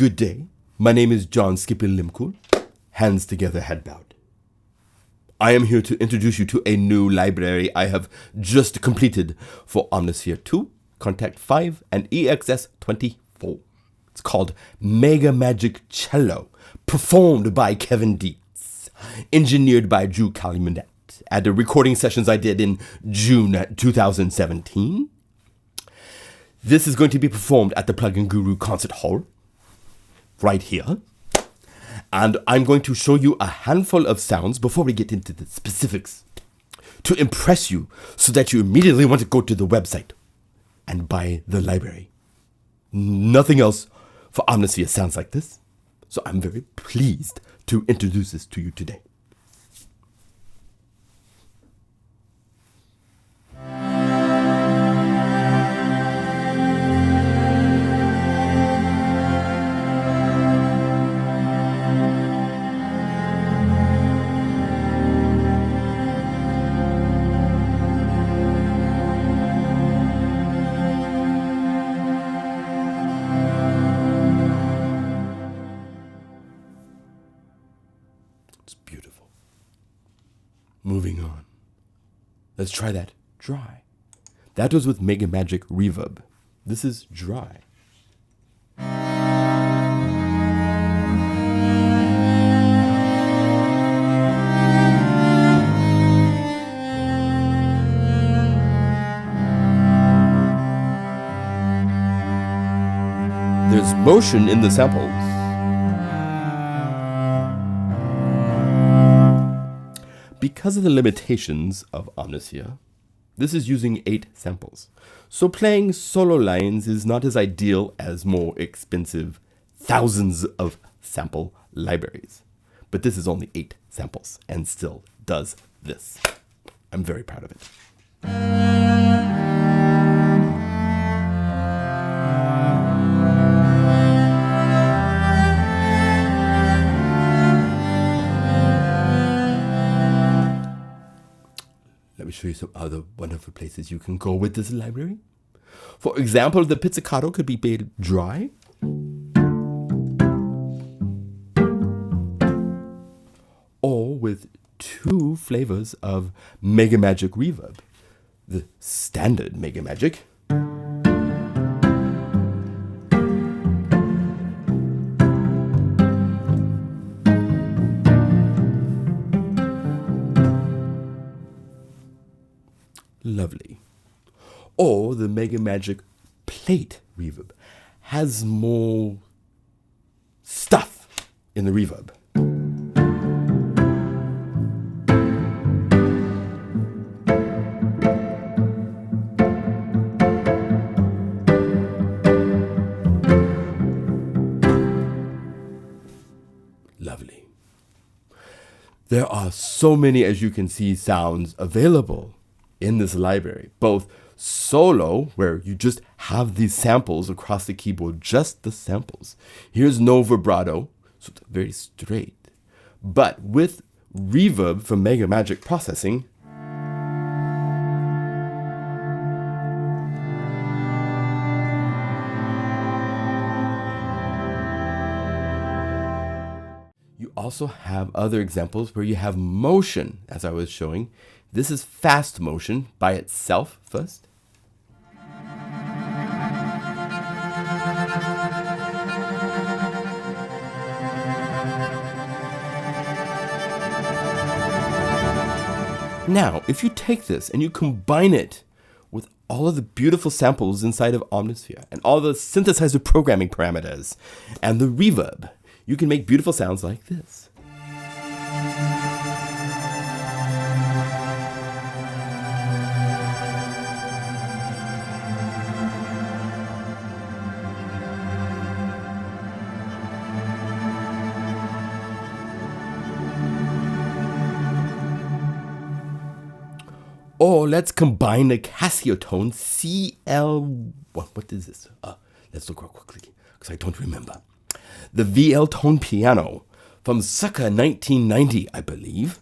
Good day. My name is John Skippy Limcool, hands together, head bowed. I am here to introduce you to a new library I have just completed for Omnisphere 2, Kontakt 5, and EXS24. It's called MegaMagic Cello, performed by Kevin Dietz, engineered by Drew Calumet at the recording sessions I did in June 2017. This is going to be performed at the PlugInGuru concert hall, right here. And I'm going to show you a handful of sounds before we get into the specifics to impress you so that you immediately want to go to the website and buy the library. Nothing else for Omnisphere sounds like this, so I'm very pleased to introduce this to you today. It's beautiful. Moving on. Let's try that dry. That was with MegaMagic Reverb. This is dry. There's motion in the samples. Because of the limitations of Omnisphere, this is using 8 samples. So playing solo lines is not as ideal as more expensive thousands of sample libraries. But this is only 8 samples and still does this. I'm very proud of it. Let me show you some other wonderful places you can go with this library. For example, the pizzicato could be made dry. Or with 2 flavors of MegaMagic Reverb. The standard MegaMagic. Lovely. Or the MegaMagic Plate Reverb has more stuff in the reverb. Lovely. There are so many, as you can see, sounds available in this library, both solo, where you just have these samples across the keyboard, just the samples. Here's no vibrato, so it's very straight. But with reverb from MegaMagic processing, you also have other examples where you have motion, as I was showing. This is fast motion by itself first. Now, if you take this and you combine it with all of the beautiful samples inside of Omnisphere and all the synthesizer programming parameters and the reverb, you can make beautiful sounds like this. Or let's combine the Casio tone CL. What is this? Let's look real quickly because I don't remember. The VL tone piano from circa 1990, I believe,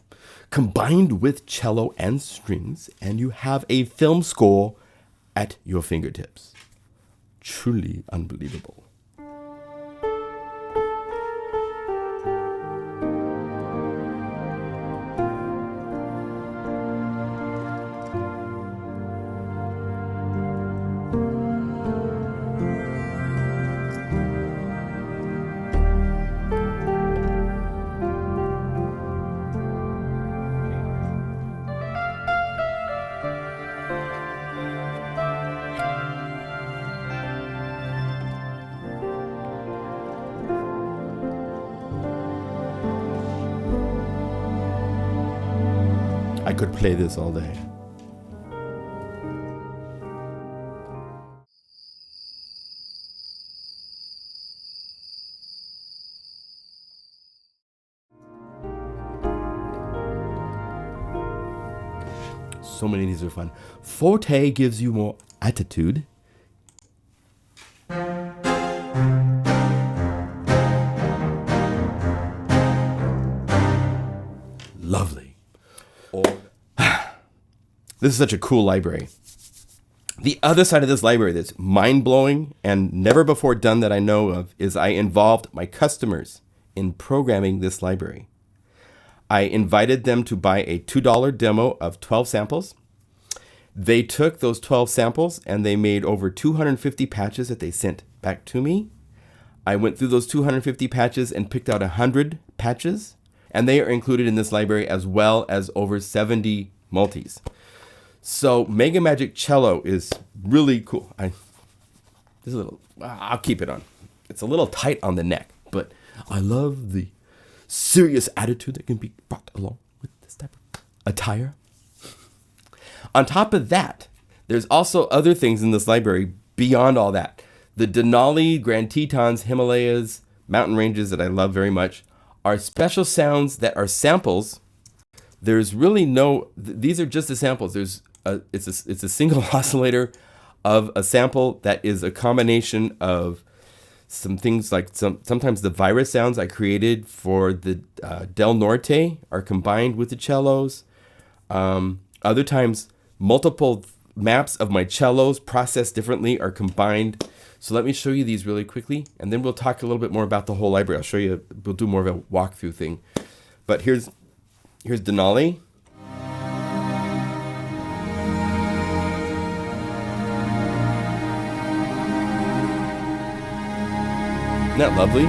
combined with cello and strings, and you have a film score at your fingertips. Truly unbelievable. could play this all day. So many of these are fun. Forte gives you more attitude. Lovely. This is such a cool library. The other side of this library that's mind-blowing and never before done that I know of is I involved my customers in programming this library. I invited them to buy a $2 demo of 12 samples. They took those 12 samples and they made over 250 patches that they sent back to me. I went through those 250 patches and picked out 100 patches, and they are included in this library as well as over 70 multis. So MegaMagic Cello is really cool. I'll keep it on. It's a little tight on the neck, but I love the serious attitude that can be brought along with this type of attire. On top of that, there's also other things in this library beyond all that. The Denali, Grand Tetons, Himalayas, mountain ranges that I love very much are special sounds that are samples. There's really these are just the samples. It's a single oscillator of a sample that is a combination of some things like sometimes the virus sounds I created for the Del Norte are combined with the cellos. Other times, multiple maps of my cellos processed differently are combined. So let me show you these really quickly, and then we'll talk a little bit more about the whole library. I'll show you, we'll do more of a walkthrough thing. But here's Denali. Isn't that lovely?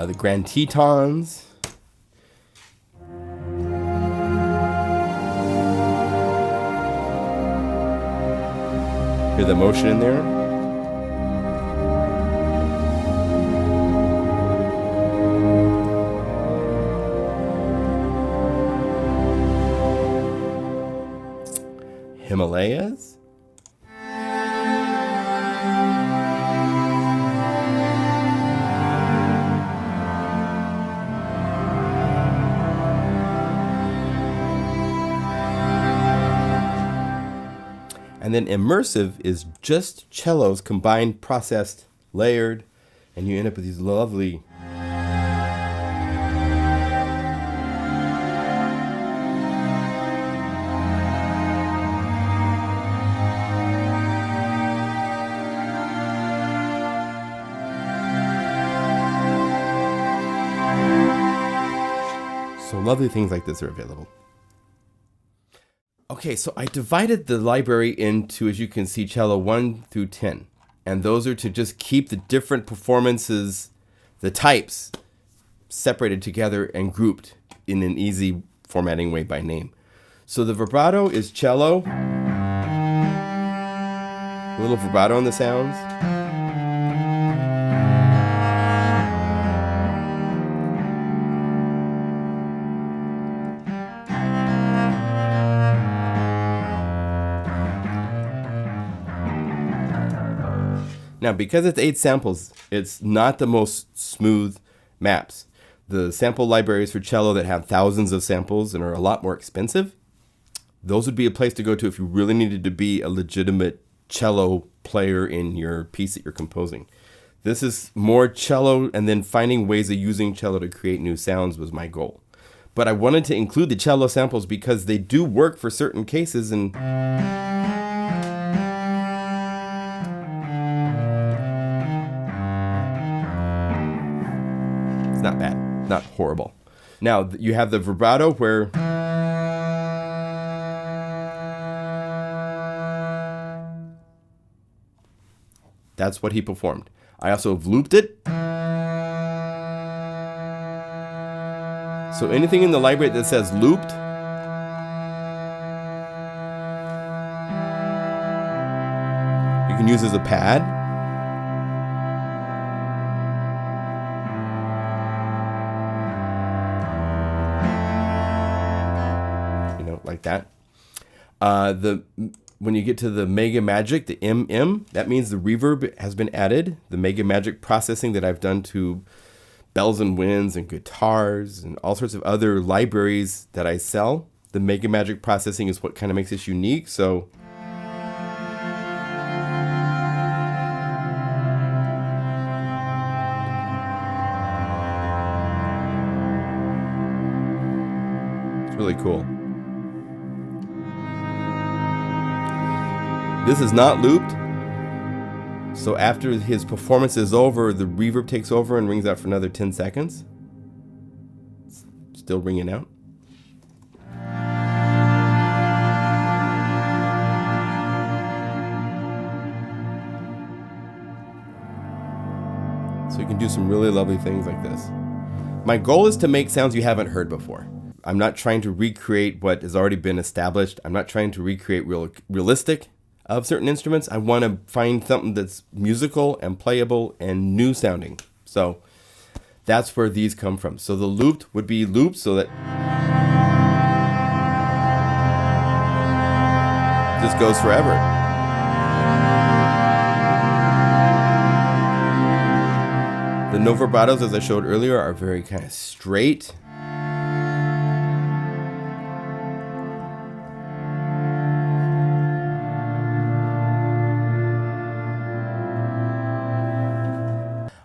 The Grand Tetons. Hear the motion in there? Himalayas. And then immersive is just cellos combined, processed, layered, and you end up with these lovely lovely things like this are available. Okay, so I divided the library into, as you can see, cello 1 through 10. And those are to just keep the different performances, the types, separated together and grouped in an easy formatting way by name. So the vibrato is cello. A little vibrato in the sounds. Now, because it's 8 samples, it's not the most smooth maps. The sample libraries for cello that have thousands of samples and are a lot more expensive, those would be a place to go to if you really needed to be a legitimate cello player in your piece that you're composing. This is more cello, and then finding ways of using cello to create new sounds was my goal. But I wanted to include the cello samples because they do work for certain cases, and it's not bad, not horrible. Now, you have the vibrato where that's what he performed. I also have looped it. So anything in the library that says looped can use as a pad. You know, like that. When you get to the MegaMagic, the MM, that means the reverb has been added. The MegaMagic processing that I've done to bells and winds and guitars and all sorts of other libraries that I sell. The MegaMagic processing is what kind of makes this unique. So it's really cool. This is not looped, so after his performance is over, the reverb takes over and rings out for another 10 seconds. Still ringing out. So you can do some really lovely things like this. My goal is to make sounds you haven't heard before. I'm not trying to recreate what has already been established. I'm not trying to recreate realistic of certain instruments. I want to find something that's musical and playable and new sounding. So that's where these come from. So the looped would be looped so that this goes forever. The no vibratos, as I showed earlier, are very kind of straight.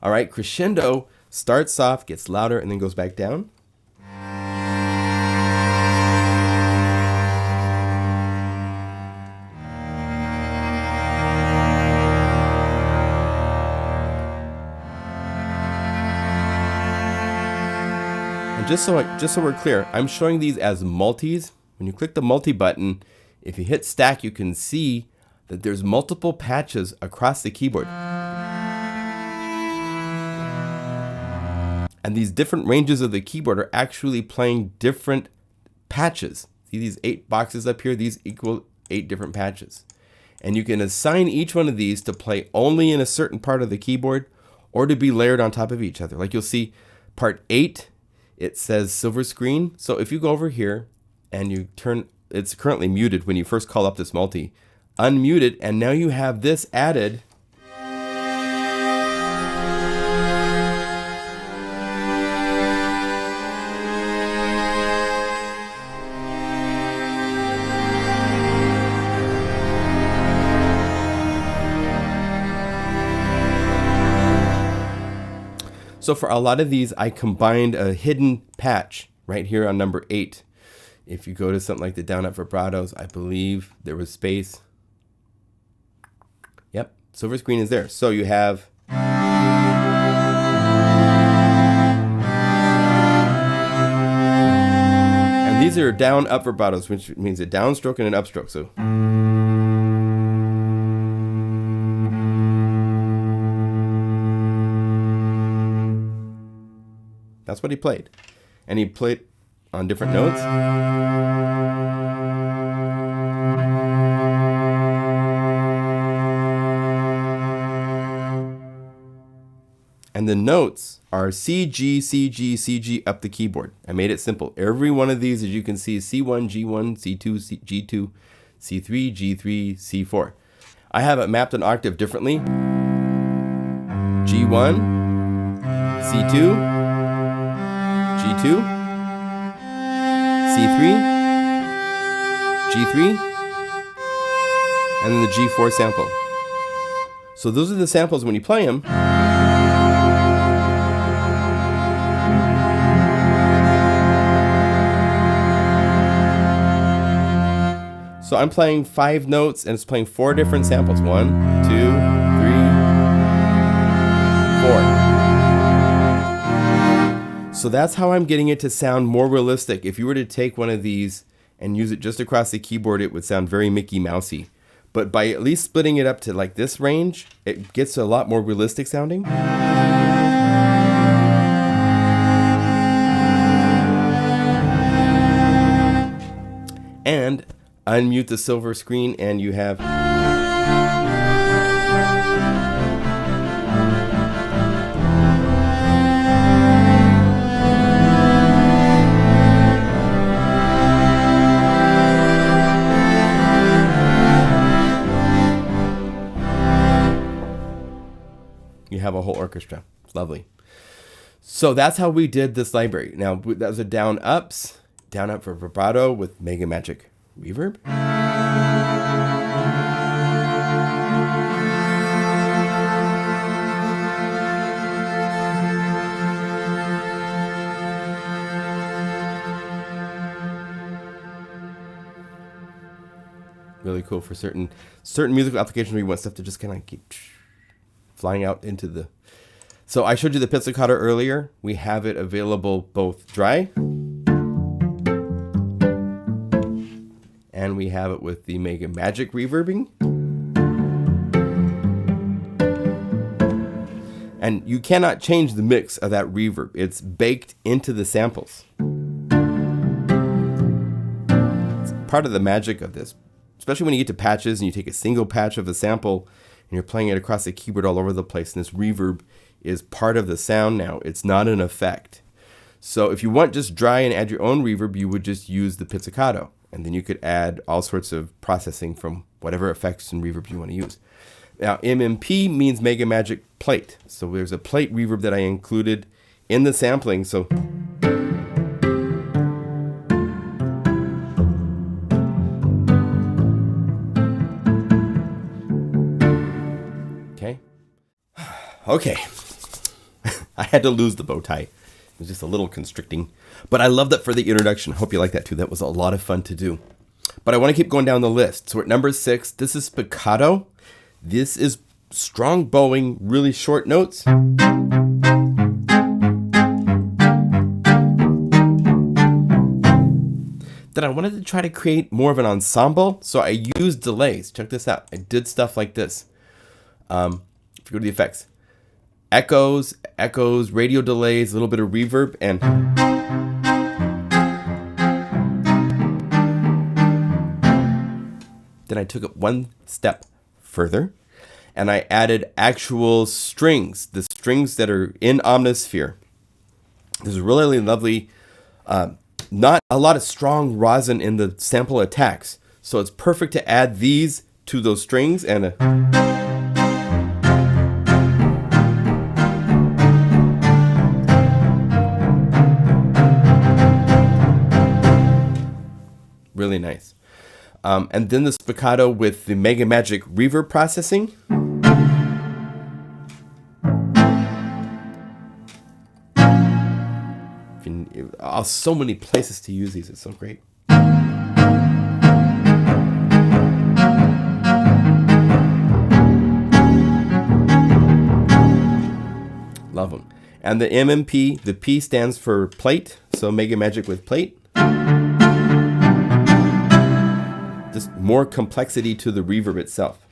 All right, crescendo starts soft, gets louder, and then goes back down. And just so we're clear, I'm showing these as multis. When you click the multi button, if you hit stack, you can see that there's multiple patches across the keyboard. And these different ranges of the keyboard are actually playing different patches. See these 8 boxes up here? These equal 8 different patches. And you can assign each one of these to play only in a certain part of the keyboard or to be layered on top of each other. Like you'll see part 8, it says silver screen. So if you go over here and you turn, it's currently muted when you first call up this multi, unmute it, and now you have this added. So for a lot of these, I combined a hidden patch right here on number 8. If you go to something like the down up vibratos, I believe there was space. Yep, silver screen is there. So you have and these are down up vibratos, which means a downstroke and an upstroke. So that's what he played. And he played on different notes. And the notes are C, G, C, G, C, G up the keyboard. I made it simple. Every one of these, as you can see, C1, G1, C2, G2, C3, G3, C4. I have it mapped an octave differently. G1, C2, G2, C3, G3, and then the G4 sample. So those are the samples when you play them. So I'm playing 5 notes and it's playing 4 different samples. 1, 2, 3, 4. So that's how I'm getting it to sound more realistic. If you were to take one of these and use it just across the keyboard, it would sound very Mickey Mousey. But by at least splitting it up to like this range, it gets a lot more realistic sounding. And unmute the silver screen and you have You have a whole orchestra. It's lovely. So that's how we did this library. Now, that was a down up for vibrato with MegaMagic Reverb. Really cool for certain musical applications where you want stuff to just kind of keep flying out into the... So I showed you the pizzicato earlier. We have it available both dry and we have it with the MegaMagic reverbing. And you cannot change the mix of that reverb. It's baked into the samples. It's part of the magic of this. Especially when you get to patches and you take a single patch of a sample and you're playing it across the keyboard all over the place, and this reverb is part of the sound now. It's not an effect. So if you want just dry and add your own reverb, you would just use the pizzicato. And then you could add all sorts of processing from whatever effects and reverb you want to use. Now, MMP means MegaMagic plate. So there's a plate reverb that I included in the sampling. So okay. I had to lose the bow tie. It was just a little constricting. But I love that for the introduction. Hope you like that too. That was a lot of fun to do. But I want to keep going down the list. So we're at number 6. This is spiccato. This is strong bowing, really short notes. Then I wanted to try to create more of an ensemble. So I used delays. Check this out. I did stuff like this. If you go to the effects. Echoes, radio delays, a little bit of reverb, and then I took it one step further and I added actual strings, the strings that are in Omnisphere. There's a really lovely, not a lot of strong rosin in the sample attacks. So it's perfect to add these to those strings and really nice. And then the spiccato with the MegaMagic reverb processing. So many places to use these. It's so great. Love them. And the MMP, the P stands for plate. So MegaMagic with plate. Just more complexity to the reverb itself.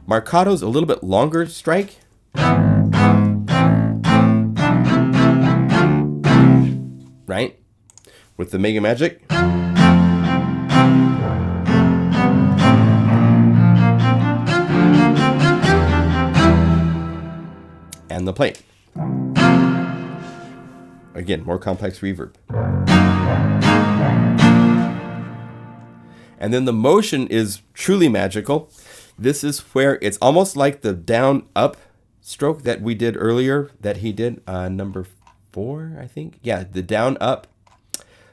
Marcato's a little bit longer strike. Right? With the MegaMagic. And the plate. Again, more complex reverb. And then the motion is truly magical. This is where it's almost like the down-up stroke that we did earlier, that he did, number 4, I think. Yeah, the down-up.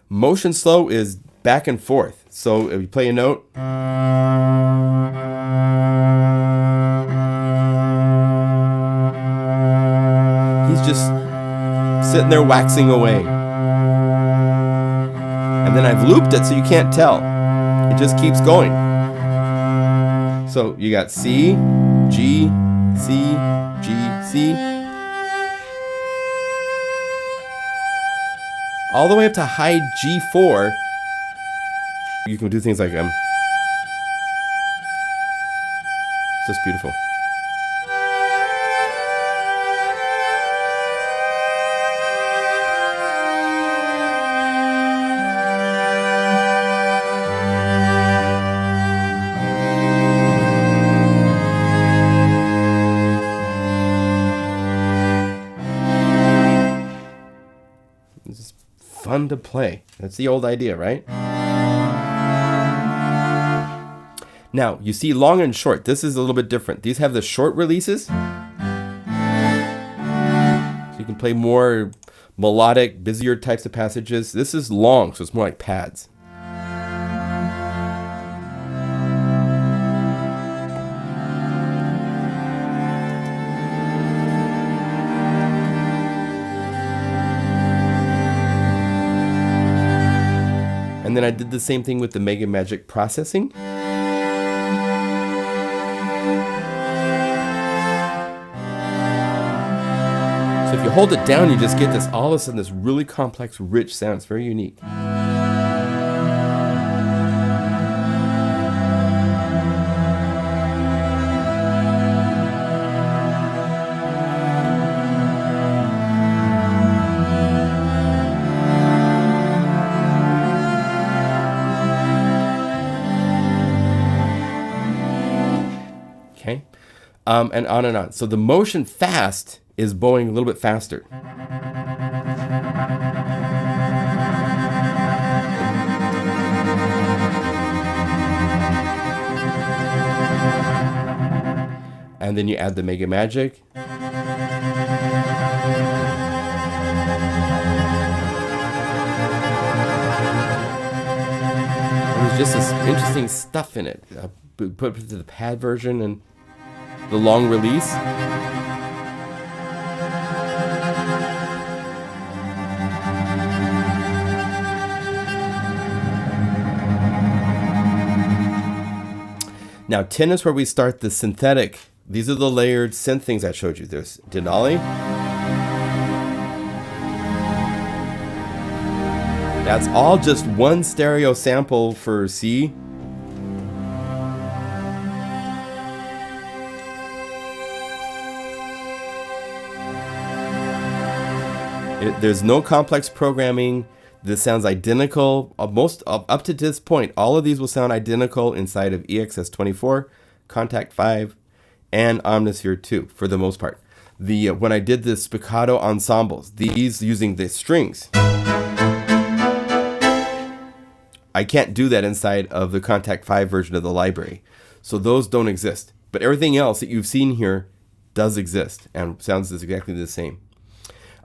Motion slow is back and forth. So if you play a note, he's just sitting there waxing away. And then I've looped it so you can't tell. It just keeps going. So you got C, G, C, G, C. All the way up to high G4. You can do things like it's just beautiful. Fun to play. That's the old idea, right? Now, you see long and short. This is a little bit different. These have the short releases. So you can play more melodic, busier types of passages. This is long, so it's more like pads. And then I did the same thing with the MegaMagic processing. So if you hold it down, you just get this, all of a sudden, this really complex, rich sound. It's very unique. Okay, and on and on. So the motion fast is bowing a little bit faster. And then you add the MegaMagic. And there's just this interesting stuff in it. Put it to the pad version and the long release. Now 10 is where we start the synthetic. These are the layered synth things I showed you. There's Denali. That's all just one stereo sample for C. There's no complex programming. This sounds identical. Up to this point, all of these will sound identical inside of EXS24, Kontakt 5, and Omnisphere 2 for the most part. When I did the spiccato ensembles, these using the strings, I can't do that inside of the Kontakt 5 version of the library. So those don't exist. But everything else that you've seen here does exist and sounds exactly the same.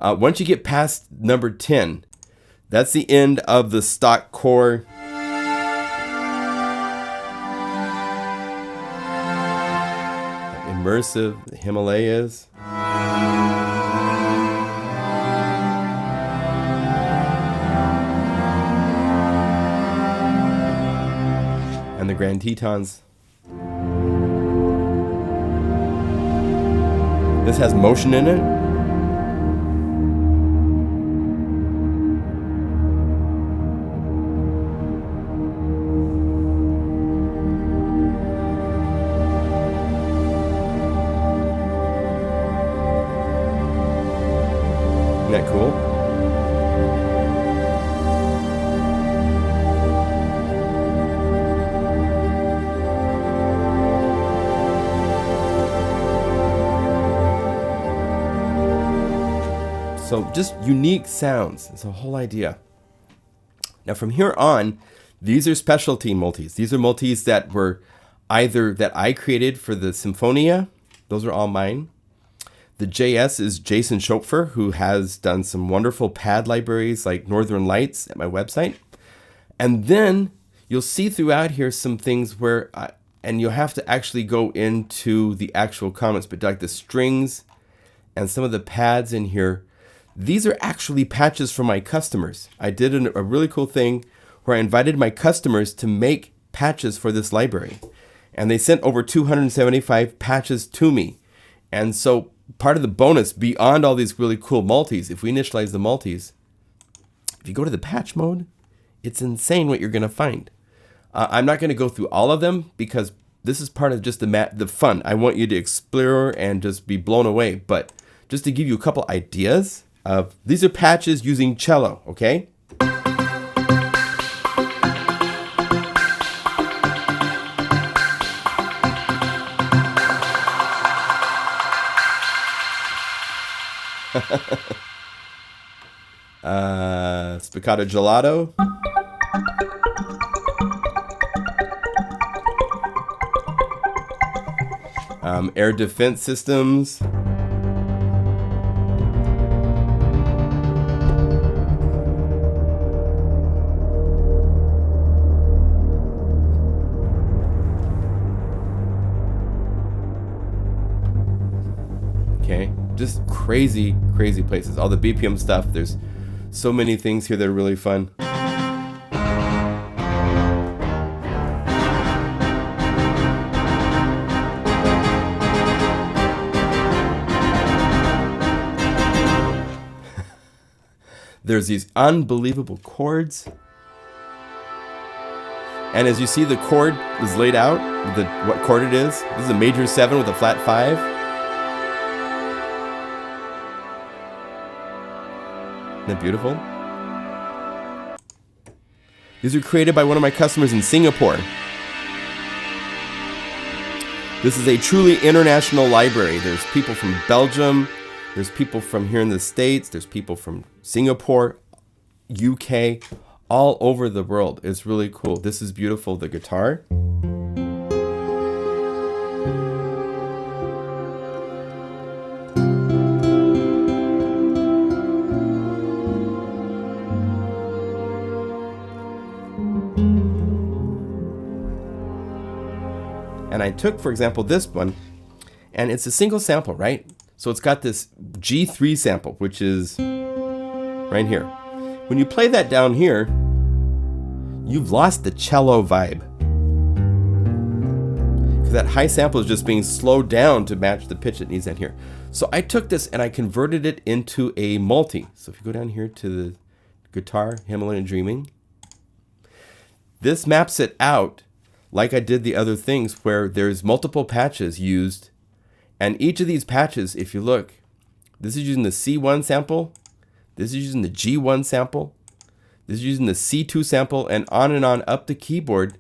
Once you get past number 10, that's the end of the stock core. Immersive, the Himalayas. And the Grand Tetons. This has motion in it. Isn't that cool? So just unique sounds. It's a whole idea. Now from here on, these are specialty multis. These are multis that were either that I created for the Symphonia. Those are all mine. The JS is Jason Schopfer, who has done some wonderful pad libraries like Northern Lights at my website. And then you'll see throughout here some things where, and you'll have to actually go into the actual comments, but like the strings and some of the pads in here, these are actually patches for my customers. I did a really cool thing where I invited my customers to make patches for this library. And they sent over 275 patches to me. And so part of the bonus, beyond all these really cool multis, if we initialize the multis, if you go to the patch mode, it's insane what you're going to find. I'm not going to go through all of them because this is part of just the fun. I want you to explore and just be blown away. But just to give you a couple ideas of, these are patches using cello, okay? Spiccato gelato. air defense systems. Okay, just crazy, crazy places. All the BPM stuff. There's so many things here that are really fun. There's these unbelievable chords. And as you see, the chord is laid out, what chord it is. This is a major 7 with a flat 5. Isn't that beautiful? These are created by one of my customers in Singapore. This is a truly international library. There's people from Belgium. There's people from here in the States. There's people from Singapore, UK, all over the world. It's really cool. This is beautiful, the guitar. And I took, for example, this one, and it's a single sample, right? So it's got this G3 sample, which is right here. When you play that down here, you've lost the cello vibe. Because that high sample is just being slowed down to match the pitch it needs in here. So I took this and I converted it into a multi. So if you go down here to the guitar, Himalayan Dreaming, this maps it out like I did the other things where there's multiple patches used. And each of these patches, if you look, this is using the C1 sample, this is using the G1 sample, this is using the C2 sample, and on up the keyboard,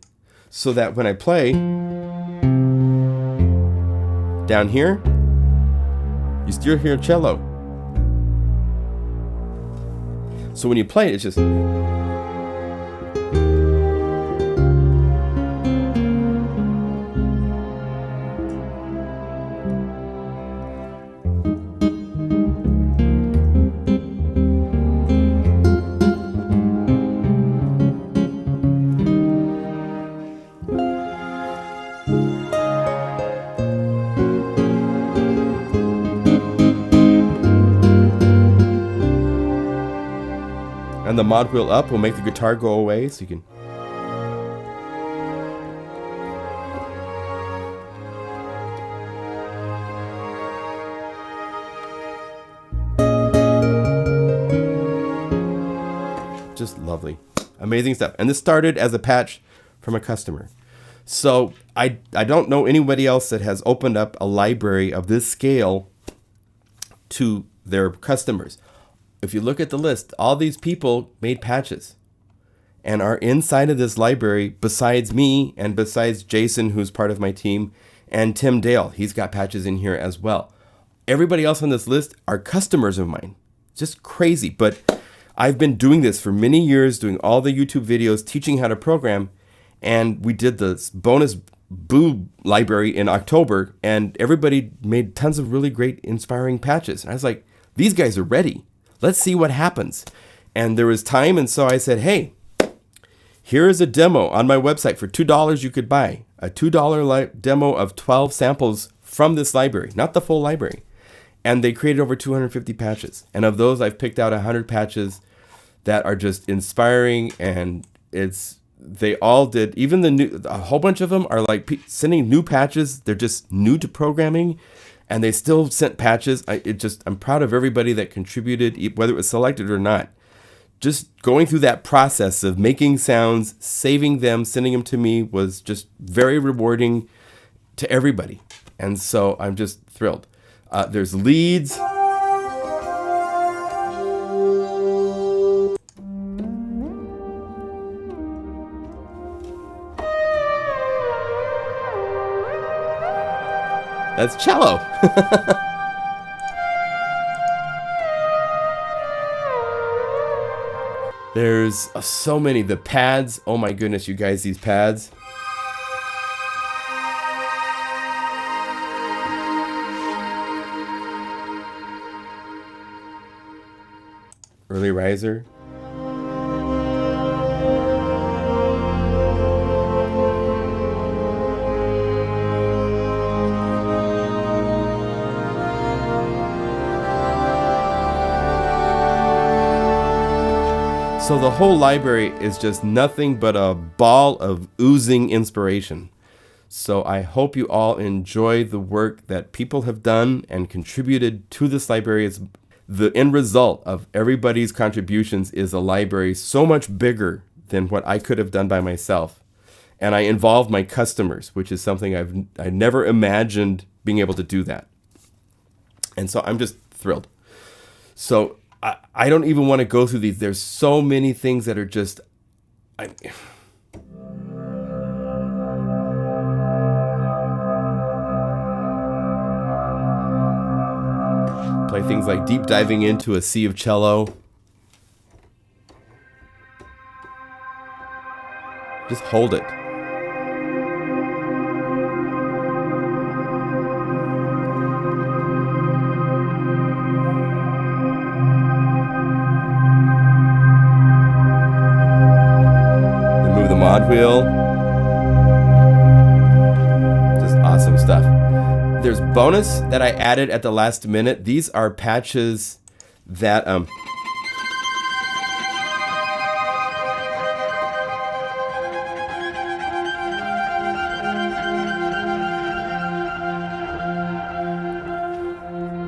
so that when I play down here, you still hear cello. So when you play it, it's just... And the mod wheel up will make the guitar go away, so you can... Just lovely. Amazing stuff. And this started as a patch from a customer. So I don't know anybody else that has opened up a library of this scale to their customers. If you look at the list, all these people made patches and are inside of this library besides me and besides Jason, who's part of my team, and Tim Dale. He's got patches in here as well. Everybody else on this list are customers of mine. Just crazy. But I've been doing this for many years, doing all the YouTube videos, teaching how to program. And we did the bonus Boo library in October, and everybody made tons of really great, inspiring patches. And I was like, these guys are ready. Let's see what happens. And there was time, and so I said, hey, here is a demo on my website for $2 you could buy. A $2 demo of 12 samples from this library, not the full library. And they created over 250 patches. And of those, I've picked out 100 patches that are just inspiring, and they all did, even a whole bunch of them are like sending new patches. They're just new to programming, and they still sent patches. I'm proud of everybody that contributed, whether it was selected or not. Just going through that process of making sounds, saving them, sending them to me was just very rewarding to everybody. And so I'm just thrilled. There's leads. That's cello. There's so many. The pads. Oh my goodness, you guys, these pads. early riser. So the whole library is just nothing but a ball of oozing inspiration. So I hope you all enjoy the work that people have done and contributed to this library. The end result of everybody's contributions is a library so much bigger than what I could have done by myself. And I involved my customers, which is something I never imagined being able to do that. And so I'm just thrilled. So I don't even want to go through these. There's so many things that are just... Play things like deep diving into a sea of cello. Just hold it. Mod wheel. Just awesome stuff. There's bonus that I added at the last minute. These are patches that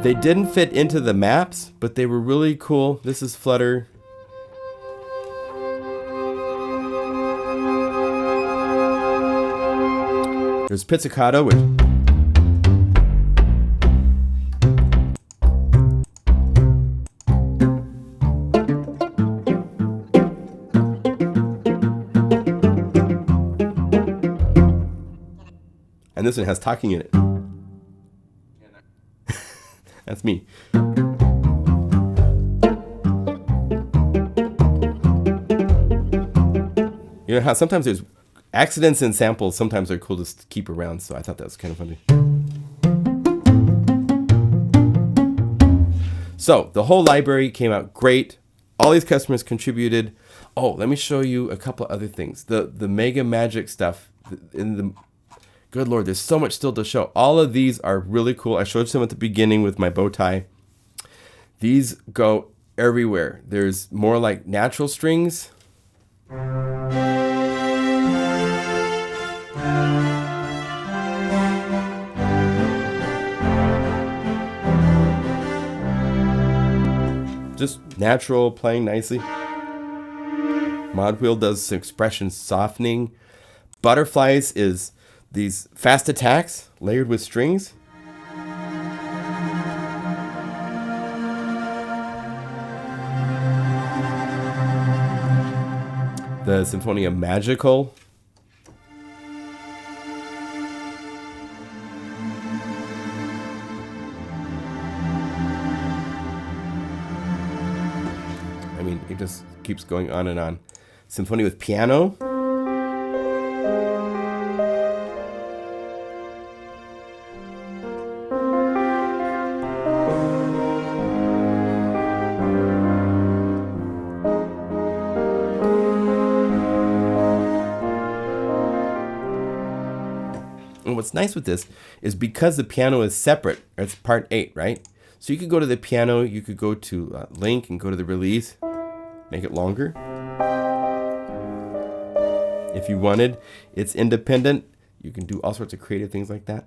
they didn't fit into the maps, but they were really cool. This is Flutter. There's Pizzicato, which and this one has talking in it. That's me. You know how sometimes there's accidents and samples sometimes are cool to keep around, so I thought that was kind of funny. So the whole library came out great. All these customers contributed. Oh, let me show you a couple other things. The MegaMagic stuff. Good Lord, there's so much still to show. All of these are really cool. I showed some at the beginning with my bow tie. These go everywhere. There's more like natural strings. Just natural, playing nicely. Mod wheel does some expression softening. Butterflies is these fast attacks layered with strings. The Symphonia Magical. I mean, it just keeps going on and on. Symphony with piano. And what's nice with this is because the piano is separate, it's part 8, right? So you could go to the piano, you could go to link and go to the release, make it longer. If you wanted, it's independent. You can do all sorts of creative things like that.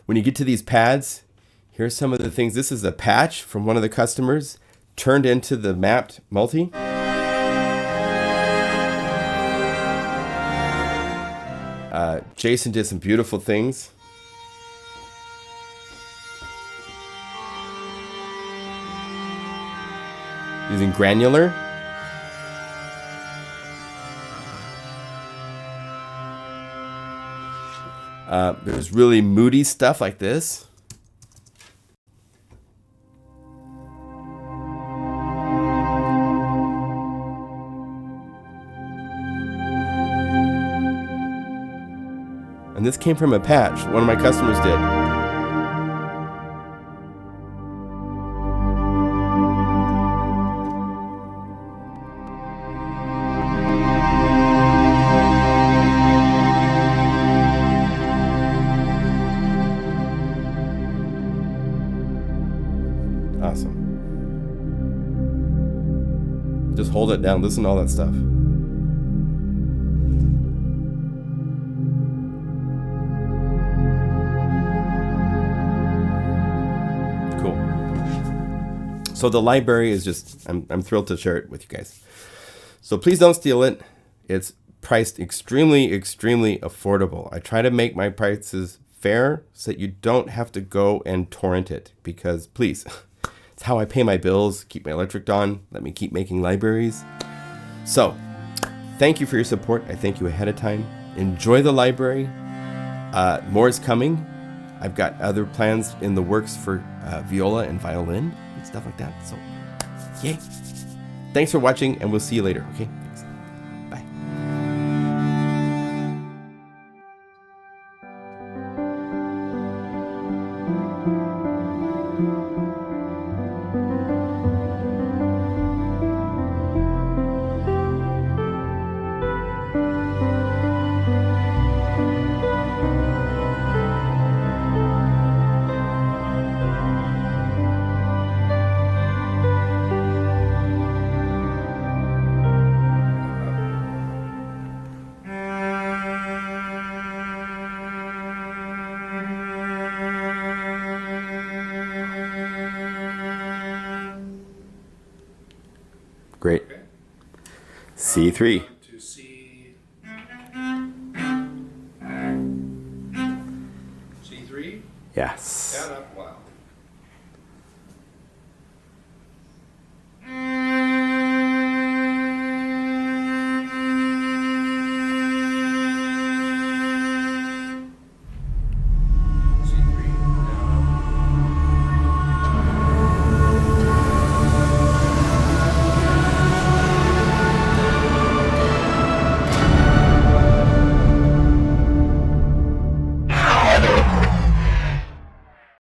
When you get to these pads, here's some of the things. This is a patch from one of the customers turned into the mapped multi. Jason did some beautiful things. Using granular. There's really moody stuff like this. And this came from a patch one of my customers did. hold it down. Listen to all that stuff. Cool. So the library is just, I'm thrilled to share it with you guys. So please don't steal it. It's priced extremely, extremely affordable. I try to make my prices fair so that you don't have to go and torrent it, because please, it's how I pay my bills, keep my electric on, let me keep making libraries. So thank you for your support. I thank you ahead of time. Enjoy the library. More is coming. I've got other plans in the works for viola and violin and stuff like that. So yay. Thanks for watching, and we'll see you later. Okay. Thanks. Bye. Great. Okay. C3. To C. C3? Yes. Add up. Wow.